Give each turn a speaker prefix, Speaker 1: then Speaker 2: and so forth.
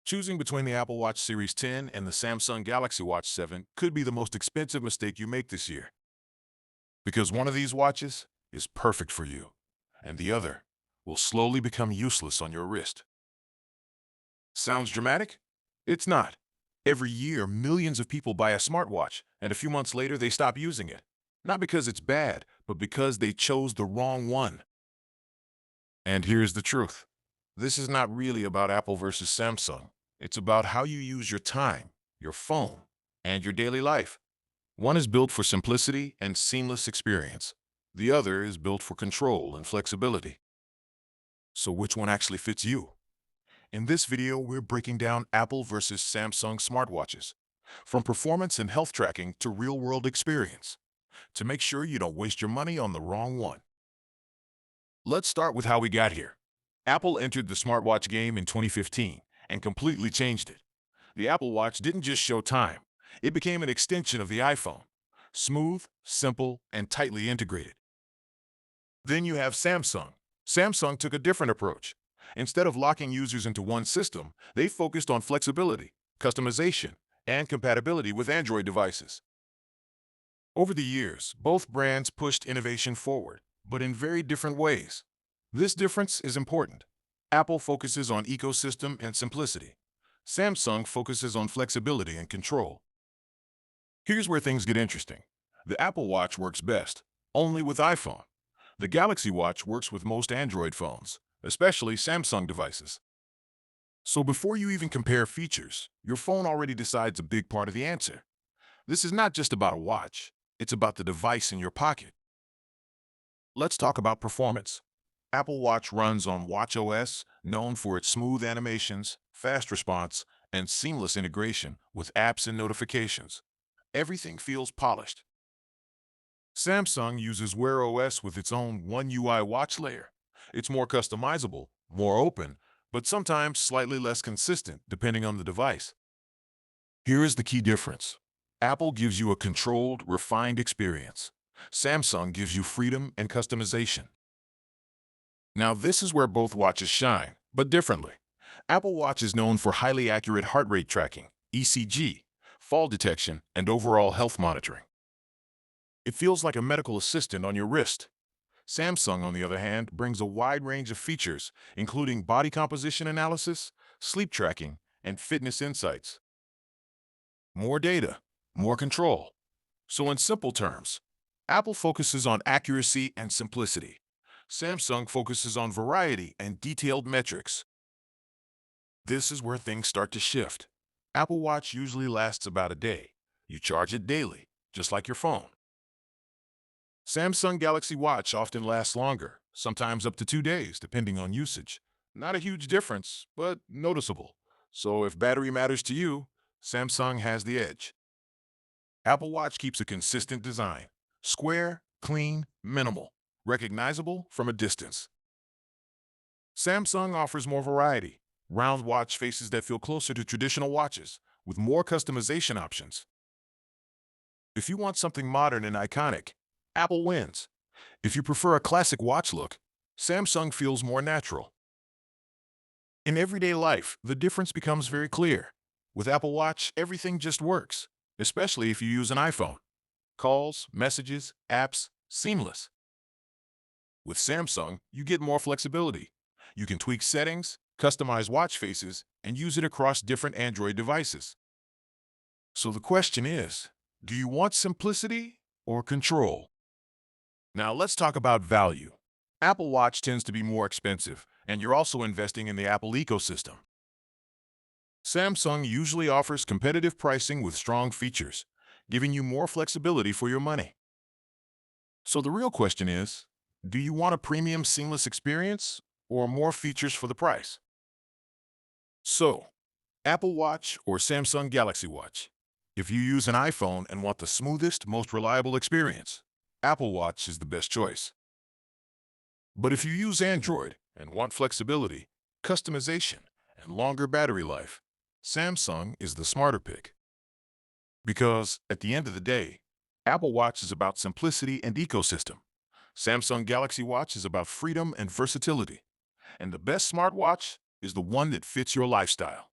Speaker 1: Choosing between the Apple Watch Series 10 and the Samsung Galaxy Watch 7 could be the most expensive mistake you make this year. Because one of these watches is perfect for you, and the other will slowly become useless on your wrist. Sounds dramatic? It's not. Every year, millions of people buy a smartwatch, and a few months later they stop using it. Not because it's bad, but because they chose the wrong one. And here's the truth. This is not really about Apple versus Samsung. It's about how you use your time, your phone, and your daily life. One is built for simplicity and seamless experience. The other is built for control and flexibility. So which one actually fits you? In this video, we're breaking down Apple versus Samsung smartwatches, from performance and health tracking to real-world experience, to make sure you don't waste your money on the wrong one. Let's start with how we got here. Apple entered the smartwatch game in 2015 and completely changed it. The Apple Watch didn't just show time. It became an extension of the iPhone. Smooth, simple, and tightly integrated. Then you have Samsung. Samsung took a different approach. Instead of locking users into one system, they focused on flexibility, customization, and compatibility with Android devices. Over the years, both brands pushed innovation forward, but in very different ways. This difference is important. Apple focuses on ecosystem and simplicity. Samsung focuses on flexibility and control. Here's where things get interesting. The Apple Watch works best only with iPhone. The Galaxy Watch works with most Android phones, especially Samsung devices. So before you even compare features, your phone already decides a big part of the answer. This is not just about a watch, it's about the device in your pocket. Let's talk about performance. Apple Watch runs on watchOS, known for its smooth animations, fast response, and seamless integration with apps and notifications. Everything feels polished. Samsung uses Wear OS with its own One UI watch layer. It's more customizable, more open, but sometimes slightly less consistent depending on the device. Here is the key difference. Apple gives you a controlled, refined experience. Samsung gives you freedom and customization. Now this is where both watches shine, but differently. Apple Watch is known for highly accurate heart rate tracking, ECG, fall detection, and overall health monitoring. It feels like a medical assistant on your wrist. Samsung, on the other hand, brings a wide range of features, including body composition analysis, sleep tracking, and fitness insights. More data, more control. So in simple terms, Apple focuses on accuracy and simplicity. Samsung focuses on variety and detailed metrics. This is where things start to shift. Apple Watch usually lasts about a day. You charge it daily, just like your phone. Samsung Galaxy Watch often lasts longer, sometimes up to 2 days, depending on usage. Not a huge difference, but noticeable. So if battery matters to you, Samsung has the edge. Apple Watch keeps a consistent design. Square, clean, minimal, recognizable from a distance. Samsung offers more variety. Round watch faces that feel closer to traditional watches, with more customization options. If you want something modern and iconic, Apple wins. If you prefer a classic watch look, Samsung feels more natural. In everyday life, the difference becomes very clear. With Apple Watch, everything just works, especially if you use an iPhone. Calls, messages, apps, seamless. With Samsung, you get more flexibility. You can tweak settings, customize watch faces, and use it across different Android devices. So the question is, do you want simplicity or control? Now let's talk about value. Apple Watch tends to be more expensive, and you're also investing in the Apple ecosystem. Samsung usually offers competitive pricing with strong features, giving you more flexibility for your money. So the real question is, do you want a premium seamless experience or more features for the price? So, Apple Watch or Samsung Galaxy Watch? If you use an iPhone and want the smoothest, most reliable experience, Apple Watch is the best choice. But if you use Android and want flexibility, customization, and longer battery life, Samsung is the smarter pick. Because, at the end of the day, Apple Watch is about simplicity and ecosystem. Samsung Galaxy Watch is about freedom and versatility. And the best smartwatch is the one that fits your lifestyle.